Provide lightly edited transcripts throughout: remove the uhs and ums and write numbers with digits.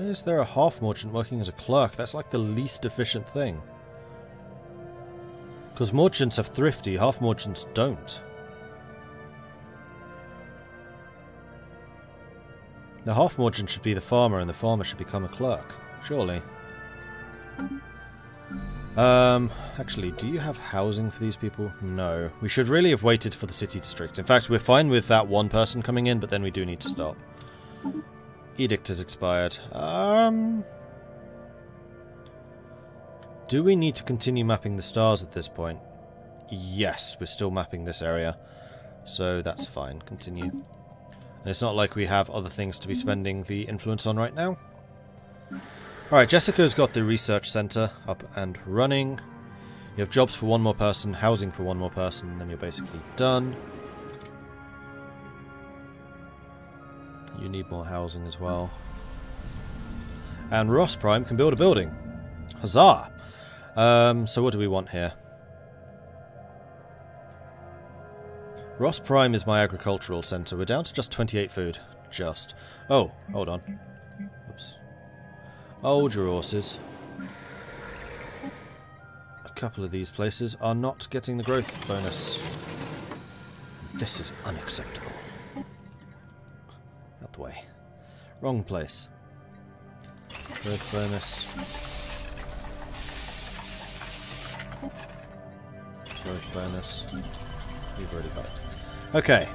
is there a half merchant working as a clerk? That's like the least efficient thing. Because merchants have thrifty, half merchants don't. The half merchant should be the farmer and the farmer should become a clerk. Surely. Actually, do you have housing for these people? No. We should really have waited for the city district. In fact, we're fine with that one person coming in, but then we do need to stop. Edict has expired. Do we need to continue mapping the stars at this point? Yes, we're still mapping this area. So that's fine. Continue. And it's not like we have other things to be spending the influence on right now. Alright, Jessica's got the research center up and running. You have jobs for one more person, housing for one more person, and then you're basically done. You need more housing as well. And Ross Prime can build a building. Huzzah! So what do we want here? Ross Prime is my agricultural center. We're down to just 28 food. Just. Oh, hold on. Oops. Hold your horses. A couple of these places are not getting the growth bonus. This is unacceptable. Out the way. Wrong place. Growth bonus. Growth bonus. We've already got it. Okay.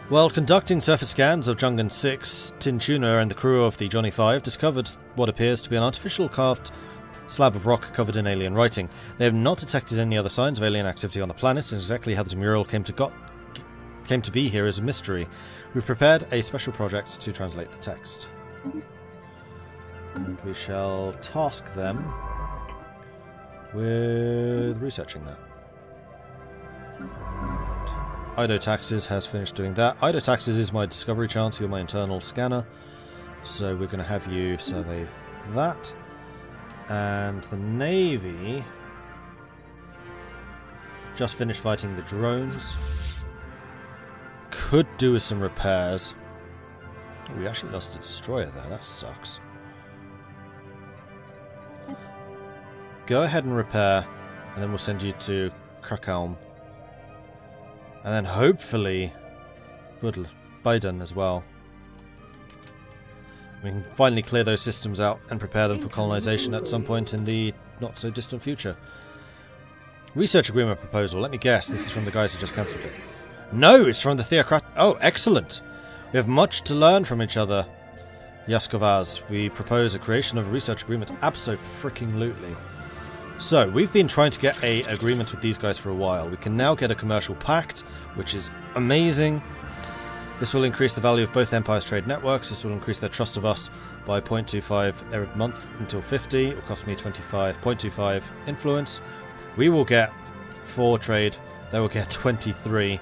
While conducting surface scans of Jungan 6, Tin Tuna and the crew of the Johnny 5 discovered what appears to be an artificial carved slab of rock covered in alien writing. They have not detected any other signs of alien activity on the planet, and exactly how this mural came to be here is a mystery. We've prepared a special project to translate the text. And we shall task them with researching that. Idotaxis has finished doing that. Idotaxis is my discovery chance, you're my internal scanner. So we're going to have you survey that. And the Navy just finished fighting the drones. Could do with some repairs. We actually lost a destroyer there, that sucks. Go ahead and repair, and then we'll send you to Krakow. And then hopefully Biden as well. We can finally clear those systems out and prepare them for colonization at some point in the not so distant future. Research agreement proposal. Let me guess, this is from the guys who just cancelled it. No, it's from the Theocrat. Oh, excellent. We have much to learn from each other. Yaskovaz, we propose a creation of a research agreement. Abso-freaking-lutely. So, we've been trying to get an agreement with these guys for a while. We can now get a commercial pact, which is amazing. This will increase the value of both empires' trade networks. This will increase their trust of us by 0.25 every month until 50. It will cost me 0.25 influence. We will get 4 trade. They will get 23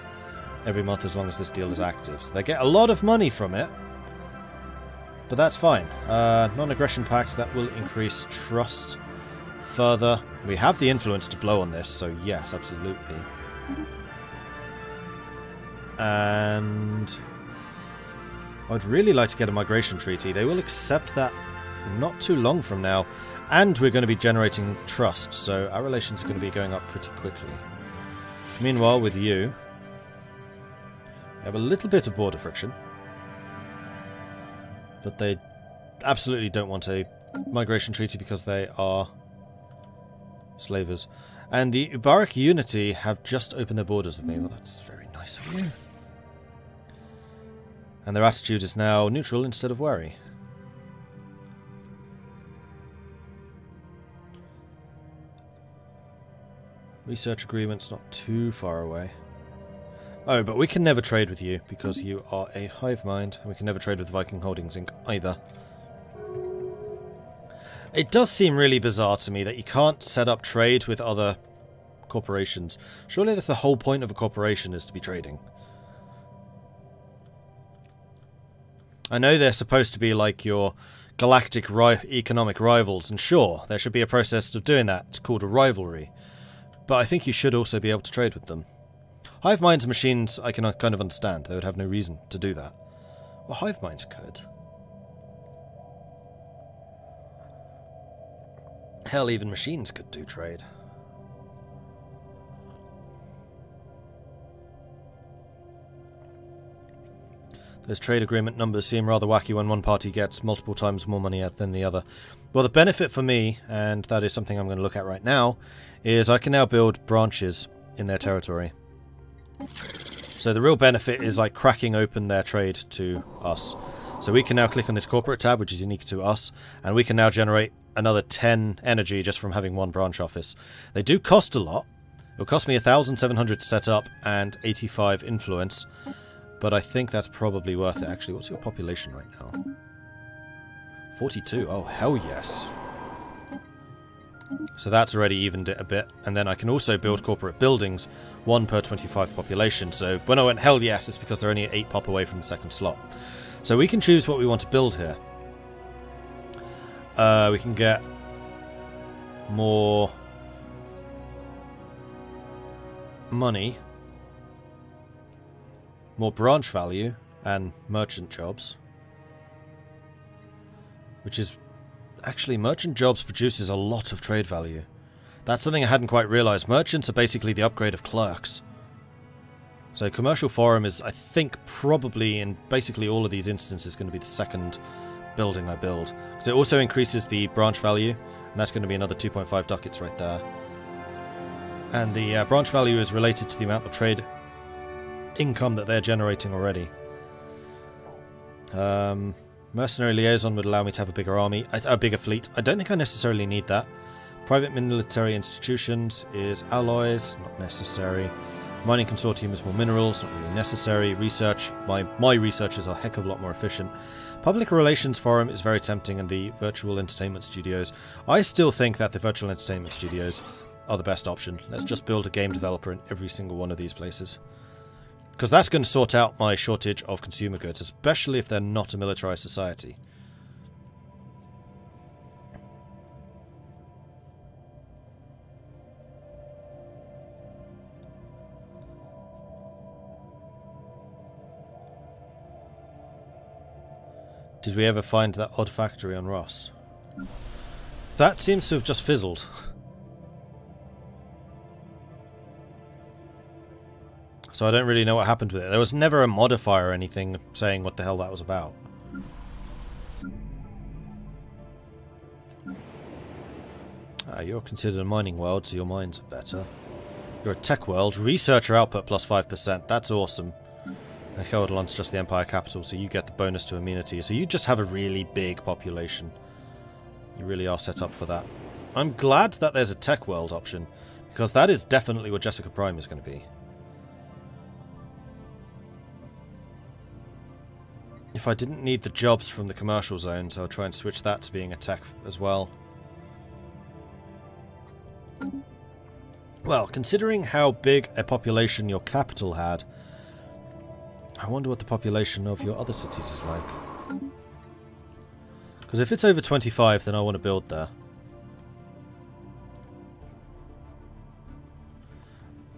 every month as long as this deal is active. So they get a lot of money from it. But that's fine. Non-aggression pact, that will increase trust further. We have the influence to blow on this, so yes, absolutely. And I'd really like to get a migration treaty. They will accept that not too long from now, and we're going to be generating trust, so our relations are going to be going up pretty quickly. Meanwhile, with you, we have a little bit of border friction, but they absolutely don't want a migration treaty because they are slavers. And the Ubarak Unity have just opened their borders with me. Well, that's very nice of you. And their attitude is now neutral instead of wary. Research agreement's not too far away. Oh, but we can never trade with you because you are a hive mind, and we can never trade with Viking Holdings Inc. either. It does seem really bizarre to me that you can't set up trade with other corporations. Surely that's the whole point of a corporation, is to be trading. I know they're supposed to be like your galactic economic rivals, and sure, there should be a process of doing that. It's called a rivalry. But I think you should also be able to trade with them. Hive minds and machines I can kind of understand. They would have no reason to do that. Well, hive minds could. Hell, even machines could do trade. Those trade agreement numbers seem rather wacky when one party gets multiple times more money than the other. Well, the benefit for me, and that is something I'm going to look at right now, is I can now build branches in their territory. So the real benefit is like cracking open their trade to us. So we can now click on this corporate tab, which is unique to us, and we can now generate another 10 energy just from having one branch office. They do cost a lot. It'll cost me 1,700 to set up and 85 influence. But I think that's probably worth it, actually. What's your population right now? 42. Oh, hell yes. So that's already evened it a bit. And then I can also build corporate buildings, 1 per 25 population. So when I went hell yes, it's because they're only 8 pop away from the second slot. So we can choose what we want to build here. We can get more money, more branch value, and merchant jobs. Which is... Actually, merchant jobs produces a lot of trade value. That's something I hadn't quite realised. Merchants are basically the upgrade of clerks. So commercial forum is, I think, probably in basically all of these instances going to be the second building I build. Because it also increases the branch value, and that's going to be another 2.5 ducats right there. And the branch value is related to the amount of trade income that they're generating already. Mercenary liaison would allow me to have a bigger army, a bigger fleet. I don't think I necessarily need that. Private military institutions is alloys, not necessary. Mining consortium is more minerals, not really necessary. Research, my research is a heck of a lot more efficient. Public relations forum is very tempting, and the virtual entertainment studios. I still think that the virtual entertainment studios are the best option. Let's just build a game developer in every single one of these places. Because that's going to sort out my shortage of consumer goods, especially if they're not a militarized society. Did we ever find that odd factory on Ross? That seems to have just fizzled. So I don't really know what happened with it. There was never a modifier or anything saying what the hell that was about. Ah, you're considered a mining world, so your mines are better. You're a tech world. Researcher output plus 5%. That's awesome. And Keldalon's just the Empire capital, so you get the bonus to amenity. So you just have a really big population. You really are set up for that. I'm glad that there's a tech world option, because that is definitely what Jessica Prime is going to be. If I didn't need the jobs from the commercial zones, I'll try and switch that to being a tech as well. Well, considering how big a population your capital had, I wonder what the population of your other cities is like. Because if it's over 25, then I want to build there.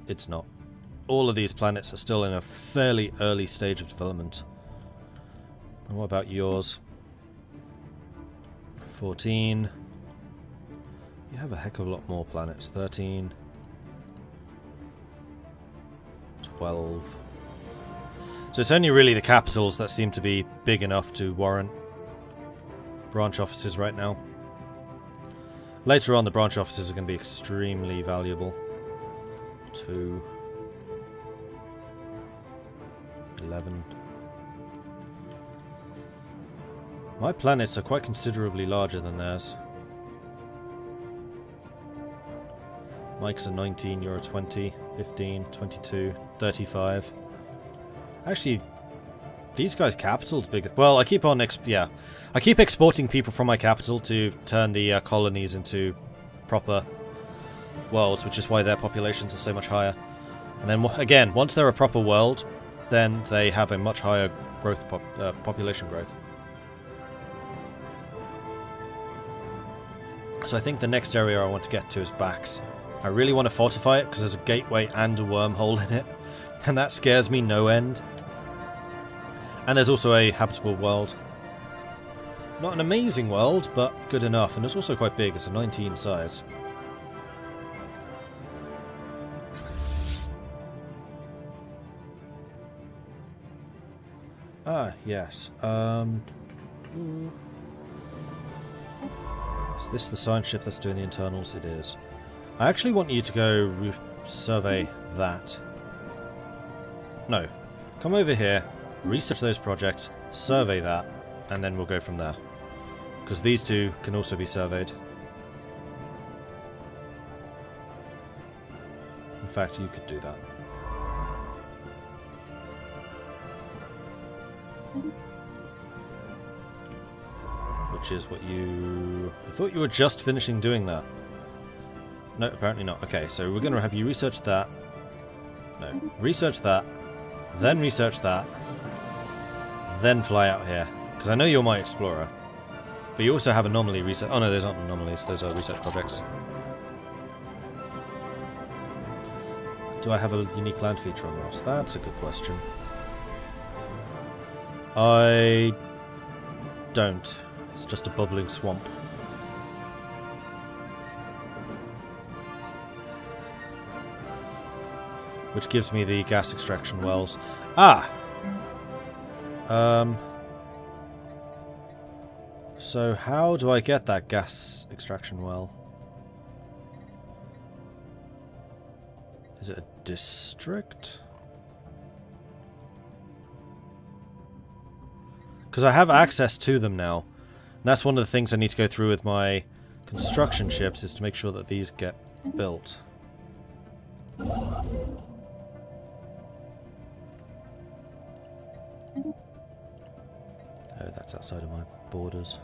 It's not. All of these planets are still in a fairly early stage of development. And what about yours? 14. You have a heck of a lot more planets. 13. 12. So it's only really the capitals that seem to be big enough to warrant branch offices right now. Later on, the branch offices are going to be extremely valuable. 2. 11. My planets are quite considerably larger than theirs. Mike's a 19, you're a 20, 15, 22, 35. Actually, these guys' capital's bigger. Well, I keep on I keep exporting people from my capital to turn the colonies into proper worlds, which is why their populations are so much higher. And then again, once they're a proper world, then they have a much higher growth population growth. So I think the next area I want to get to is Bax. I really want to fortify it because there's a gateway and a wormhole in it, and that scares me no end. And there's also a habitable world. Not an amazing world, but good enough. And it's also quite big. It's a 19 size. Ah, yes. Is this the science ship that's doing the internals? It is. I actually want you to go survey that. No. Come over here, research those projects, survey that, and then we'll go from there. Because these two can also be surveyed. In fact, you could do that. Which is what you... I thought you were just finishing doing that. No, apparently not. Okay, so we're going to have you research that. No, research that. Then research that. Then fly out here. Because I know you're my explorer. But you also have anomaly research. Oh no, those aren't anomalies. Those are research projects. Do I have a unique land feature on Ross? That's a good question. I don't. It's just a bubbling swamp. Which gives me the gas extraction wells. Ah! So how do I get that gas extraction well? Is it a district? Because I have access to them now. And that's one of the things I need to go through with my construction ships, is to make sure that these get built. Oh, that's outside of my borders.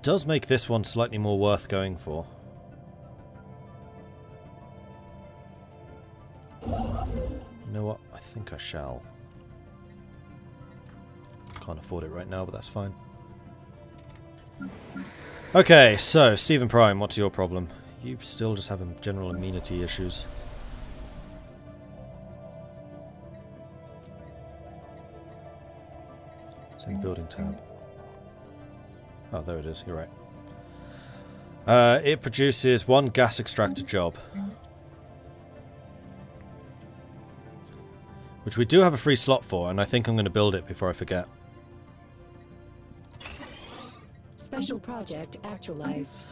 Does make this one slightly more worth going for. You know what? I think I shall. Can't afford it right now, but that's fine. Okay, so Stephen Prime, what's your problem? You still just have general amenity issues. It's in the building tab. Oh, there it is. You're right. It produces one gas extractor job. Which we do have a free slot for, and I think I'm going to build it before I forget. Special project actualized.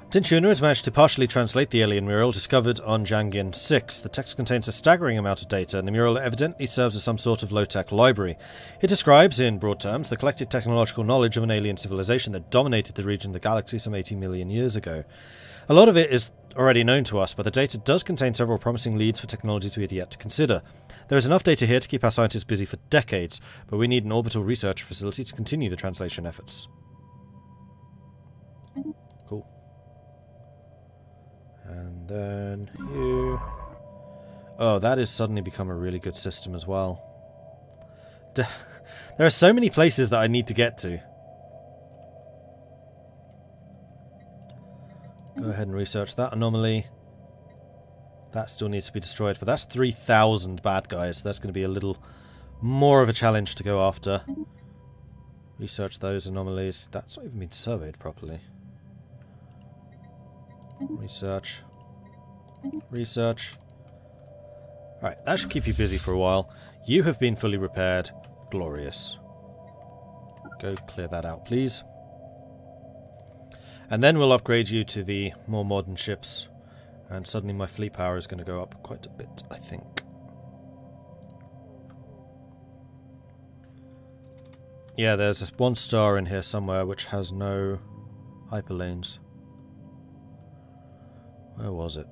Tinchuna has managed to partially translate the alien mural discovered on Jangin 6. The text contains a staggering amount of data, and the mural evidently serves as some sort of low-tech library. It describes, in broad terms, the collective technological knowledge of an alien civilization that dominated the region of the galaxy some 80 million years ago. A lot of it is already known to us, but the data does contain several promising leads for technologies we had yet to consider. There is enough data here to keep our scientists busy for decades, but we need an orbital research facility to continue the translation efforts. Cool. And then you... Oh, that has suddenly become a really good system as well. There are so many places that I need to get to. Go ahead and research that anomaly. That still needs to be destroyed, but that's 3,000 bad guys. That's going to be a little more of a challenge to go after. Research those anomalies. That's not even been surveyed properly. Research. Research. Alright, that should keep you busy for a while. You have been fully repaired. Glorious. Go clear that out, please. And then we'll upgrade you to the more modern ships. And suddenly my fleet power is going to go up quite a bit, I think. Yeah, there's one star in here somewhere which has no hyperlanes. Where was it?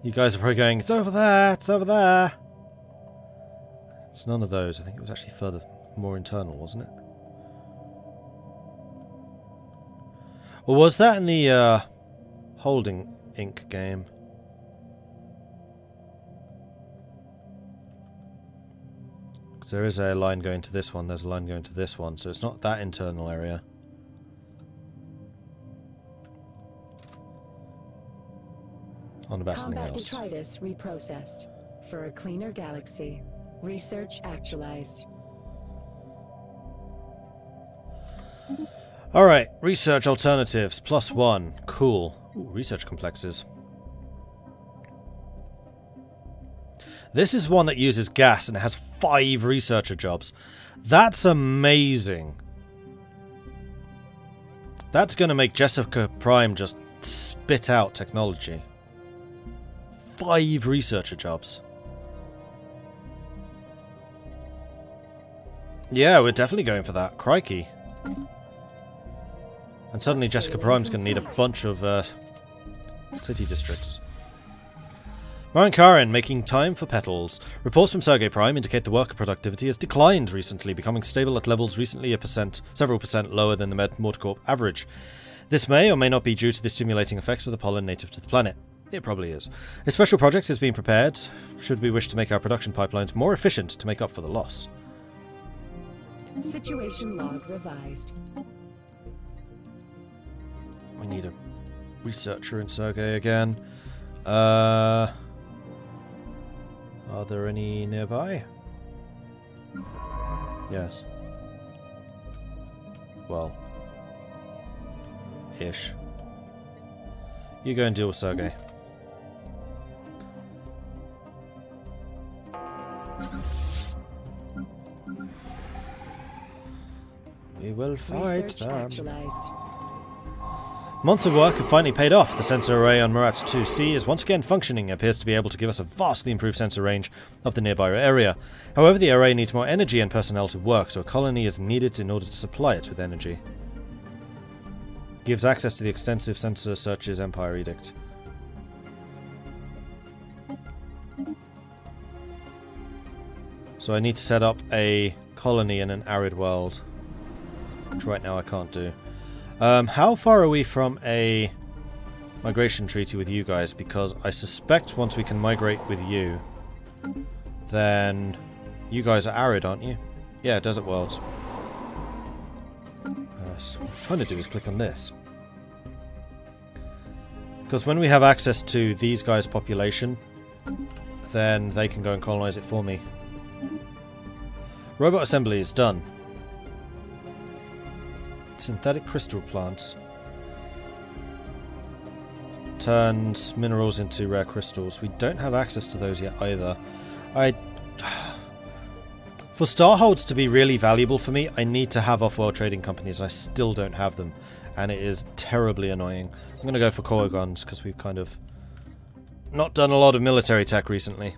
You guys are probably going, it's over there, it's over there. It's none of those. I think it was actually further, more internal, wasn't it? Or was that in the Holding Inc. game? Because there is a line going to this one, there's a line going to this one, so it's not that internal area. On about something else. Combat detritus reprocessed for a cleaner galaxy. Research actualized. Alright, research alternatives, +1. Cool. Ooh, research complexes. This is one that uses gas and it has 5 researcher jobs. That's amazing. That's going to make Jessica Prime just spit out technology. 5 researcher jobs. Yeah, we're definitely going for that. Crikey. And suddenly Jessica Prime's going to need a bunch of city districts. Marin Karin making time for petals. Reports from Sergei Prime indicate the worker productivity has declined recently, becoming stable at levels recently several percent lower than the MordCorp average. This may or may not be due to the stimulating effects of the pollen native to the planet. It probably is. A special project is being prepared, should we wish to make our production pipelines more efficient to make up for the loss. Situation log revised. We need a researcher in Sergei again. Are there any nearby? Yes. Well. Ish. You go and deal with Sergei. We will fight them. Actualized. Months of work have finally paid off. The sensor array on Murat 2C is once again functioning and appears to be able to give us a vastly improved sensor range of the nearby area. However, the array needs more energy and personnel to work, so a colony is needed in order to supply it with energy. Gives access to the extensive sensor searches Empire Edict. So I need to set up a colony in an arid world, which right now I can't do. How far are we from a migration treaty with you guys? Because I suspect once we can migrate with you, then you guys are arid, aren't you? Yeah, desert worlds. So what I'm trying to do is click on this. Because when we have access to these guys' population, then they can go and colonize it for me. Robot assembly is done. Synthetic crystal plants. Turns minerals into rare crystals. We don't have access to those yet either. For Starholds to be really valuable for me, I need to have off-world trading companies. I still don't have them, and it is terribly annoying. I'm going to go for core guns because we've kind of not done a lot of military tech recently.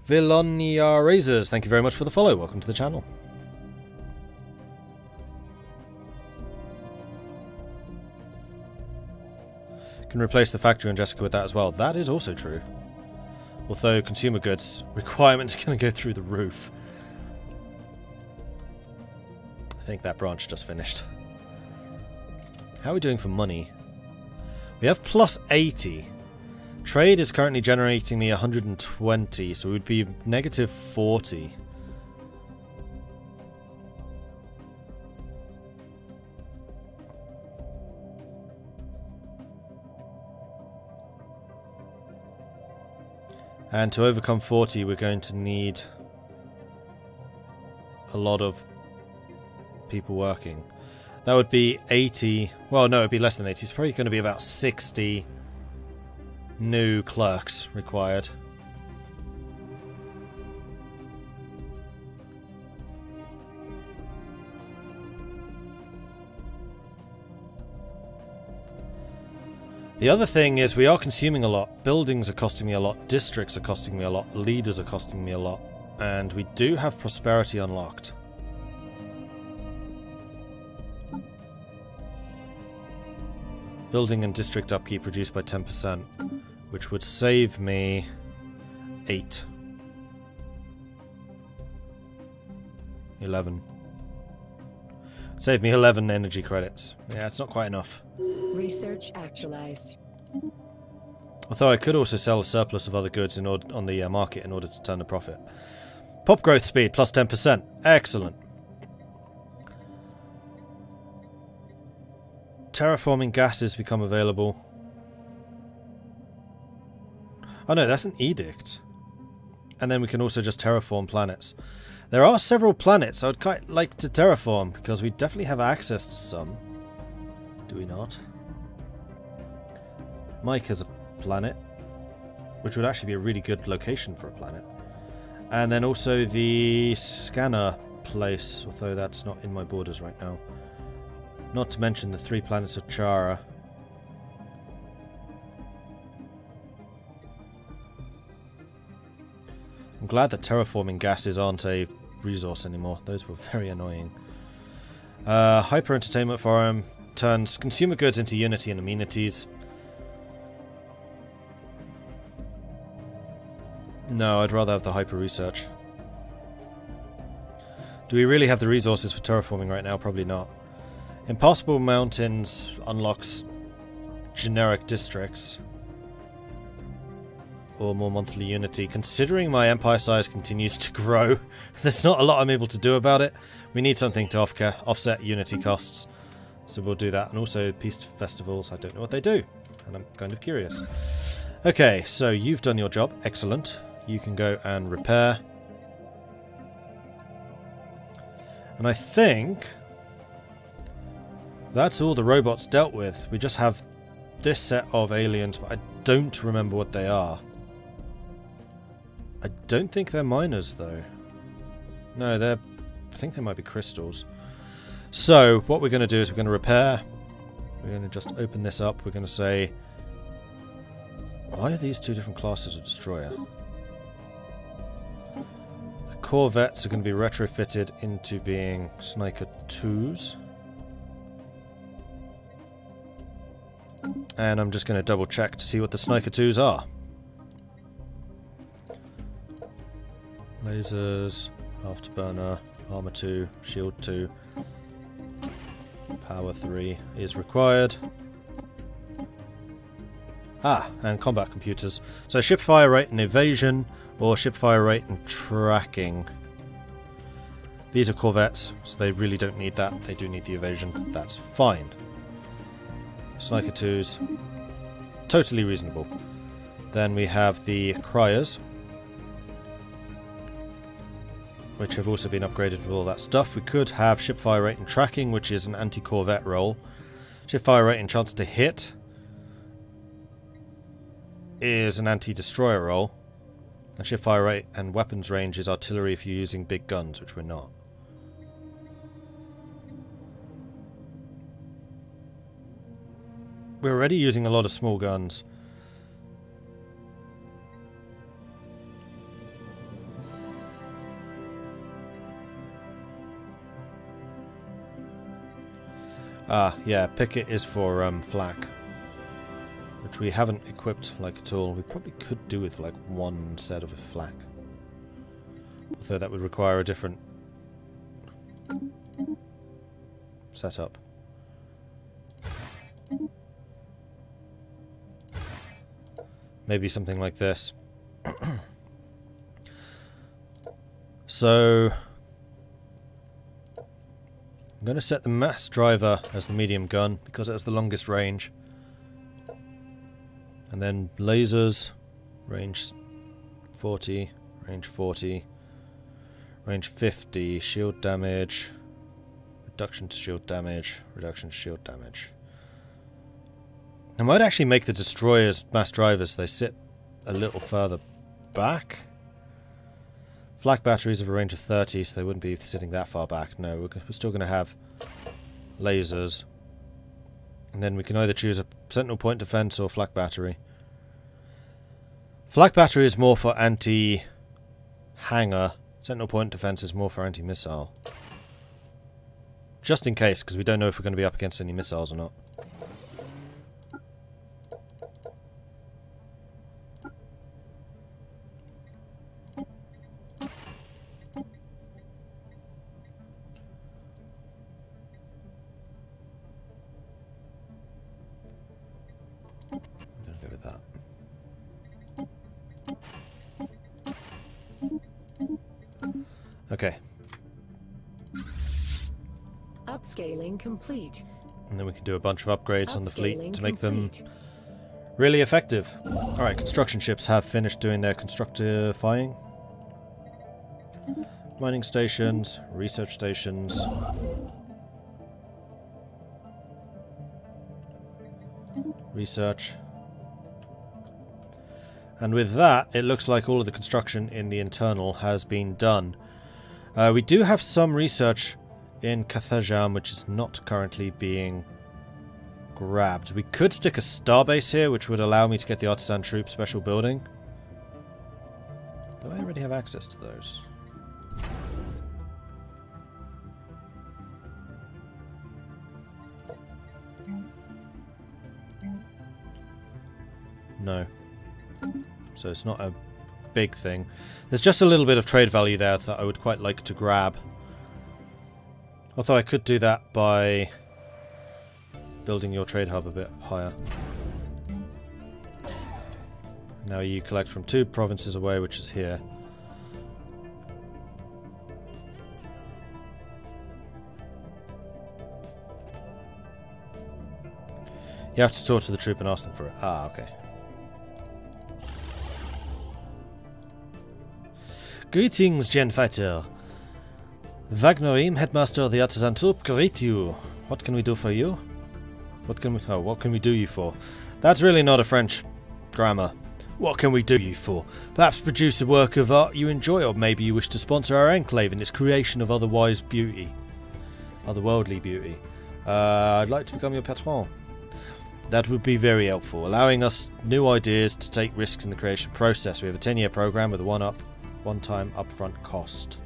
Vilonia Razors, thank you very much for the follow. Welcome to the channel. Can replace the factory on Jessica with that as well. That is also true. Although consumer goods requirements are going to go through the roof. I think that branch just finished. How are we doing for money? We have plus 80. Trade is currently generating me 120, so we would be negative 40. And to overcome 40, we're going to need a lot of people working. That would be 80. Well, no, it would be less than 80. It's probably going to be about 60 new clerks required. The other thing is we are consuming a lot. Buildings are costing me a lot. Districts are costing me a lot. Leaders are costing me a lot. And we do have prosperity unlocked. Building and district upkeep reduced by 10%, which would save me 8. 11. Save me 11 energy credits. Yeah, it's not quite enough. Research actualized. Although I could also sell a surplus of other goods in order, on the market in order to turn a profit. Pop growth speed plus 10%. Excellent. Terraforming gases become available. Oh no, that's an edict. and then we can also just terraform planets. There are several planets I would quite like to terraform, because we definitely have access to some. Do we not? Mike has a planet, which would actually be a really good location for a planet. And then also the scanner place, although that's not in my borders right now. Not to mention the 3 planets of Chara. I'm glad that terraforming gases aren't a resource anymore. Those were very annoying. Hyper Entertainment Forum turns consumer goods into Unity and amenities. No, I'd rather have the hyper research. Do we really have the resources for terraforming right now? Probably not. Impossible Mountains unlocks generic districts. Or more monthly Unity. Considering my empire size continues to grow, there's not a lot I'm able to do about it. We need something to offset Unity costs. So we'll do that. And also peace festivals, I don't know what they do. And I'm kind of curious. Okay, so you've done your job. Excellent. You can go and repair. And I think that's all the robots dealt with. We just have this set of aliens, but I don't remember what they are. I don't think they're miners, though. No, they're... I think they might be crystals. So, what we're going to do is we're going to repair. We're going to just open this up. We're going to say... Why are these 2 different classes of destroyer? The corvettes are going to be retrofitted into being Sniker 2s. And I'm just going to double check to see what the Sniker 2s are. Lasers, afterburner, armor 2, shield 2, power 3 is required. Ah, and combat computers. So ship fire rate and evasion, or ship fire rate and tracking. These are corvettes, so they really don't need that. They do need the evasion. That's fine. Sniper 2s. Totally reasonable. Then we have the Criers, which have also been upgraded with all that stuff. We could have ship fire rate and tracking, which is an anti-corvette role. Ship fire rate and chance to hit is an anti-destroyer role. And ship fire rate and weapons range is artillery if you're using big guns, which we're not. We're already using a lot of small guns. Ah, yeah, picket is for flak, which we haven't equipped like at all. We probably could do with like 1 set of flak, although that would require a different setup. Maybe something like this. So I'm going to set the mass driver as the medium gun because it has the longest range. And then lasers, range 40, range 40, range 50, shield damage, reduction to shield damage, reduction to shield damage. I might actually make the destroyers mass drivers. They sit a little further back. Flak batteries have a range of 30, so they wouldn't be sitting that far back. No, we're still going to have lasers. And then we can either choose a sentinel point defense or flak battery. Flak battery is more for anti-hangar. Sentinel point defense is more for anti-missile. Just in case, because we don't know if we're going to be up against any missiles or not. Okay. Upscaling complete. And then we can do a bunch of upgrades on the fleet to make them really effective. Alright, construction ships have finished doing their constructifying. mining stations, research stations. Research. And with that, it looks like all of the construction in the internal has been done. We do have some research in Carthagena, which is not currently being grabbed. We could stick a starbase here, which would allow me to get the Artisan Troop special building. Do I already have access to those? No. So it's not a big thing. There's just a little bit of trade value there that I would quite like to grab. Although I could do that by building your trade hub a bit higher. Now you collect from 2 provinces away, which is here. You have to talk to the troop and ask them for it. Ah, okay. Greetings, Genfighter. Wagnerim, headmaster of the Artisan Troop, greet you. What can we do for you? What can we do you for? That's really not a French grammar. What can we do you for? Perhaps produce a work of art you enjoy, or maybe you wish to sponsor our enclave in its creation of otherworldly beauty. I'd like to become your patron. That would be very helpful, allowing us new ideas to take risks in the creation process. We have a 10-year program with a one-time upfront cost.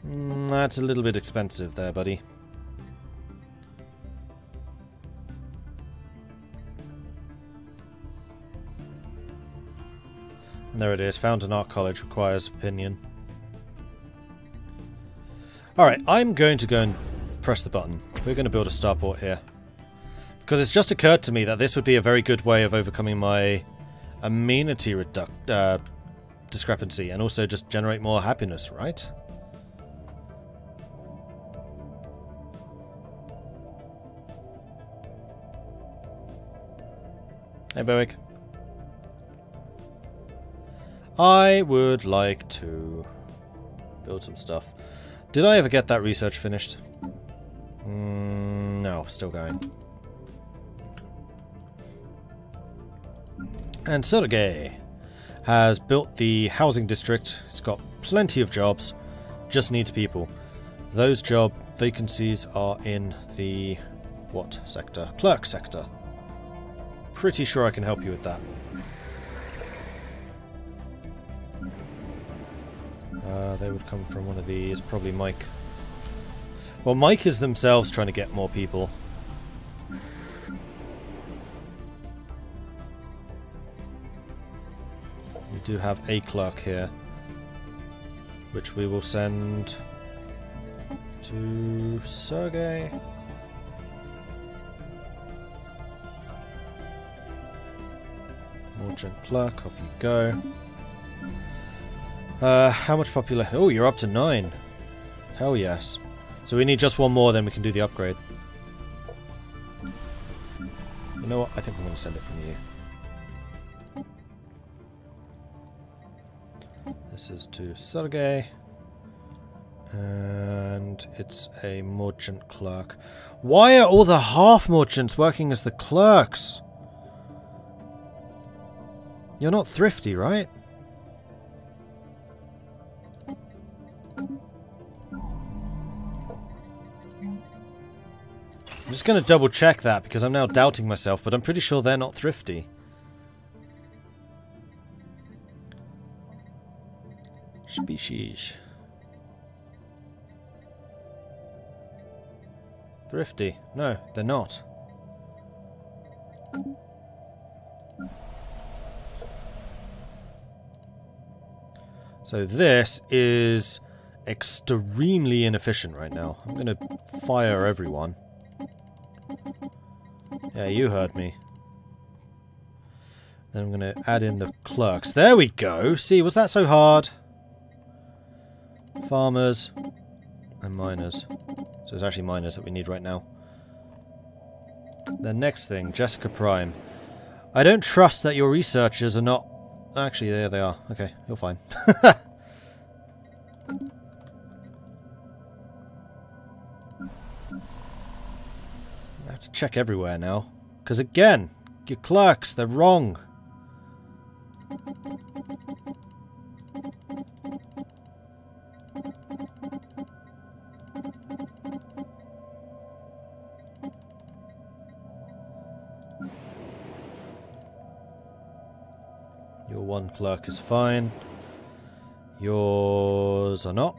That's a little bit expensive there, buddy. And there it is. Fountain Art College requires opinion. Alright, I'm going to go and press the button. We're going to build a starport here. Because it's just occurred to me that this would be a very good way of overcoming my amenity discrepancy, and also just generate more happiness, right? Hey, Bowick. I would like to build some stuff. Did I ever get that research finished? No, still going. And Sergei has built the housing district. It's got plenty of jobs, just needs people. Those job vacancies are in the what sector? Clerk sector. Pretty sure I can help you with that. They would come from one of these, probably Mike. Well, Mike is themselves trying to get more people. We do have a clerk here, which we will send to Sergei. Mordred clerk, off you go. How much population? Oh, you're up to 9. Hell yes. So we need just one more, then we can do the upgrade. You know what? I think I'm going to send it from you. This is to Sergei. And it's a merchant clerk. Why are all the half merchants working as the clerks? You're not thrifty, right? I'm just going to double check that because I'm now doubting myself, but I'm pretty sure they're not thrifty. Species. Thrifty. No, they're not. So this is extremely inefficient right now. I'm going to fire everyone. Yeah, you heard me. Then I'm going to add in the clerks. There we go! See, was that so hard? Farmers and miners. So it's actually miners that we need right now. The next thing, Jessica Prime. I don't trust that your researchers are not Actually, there they are. Okay, you're fine. I have to check everywhere now. Because again, your clerks, they're wrong. Your one clerk is fine. Yours are not.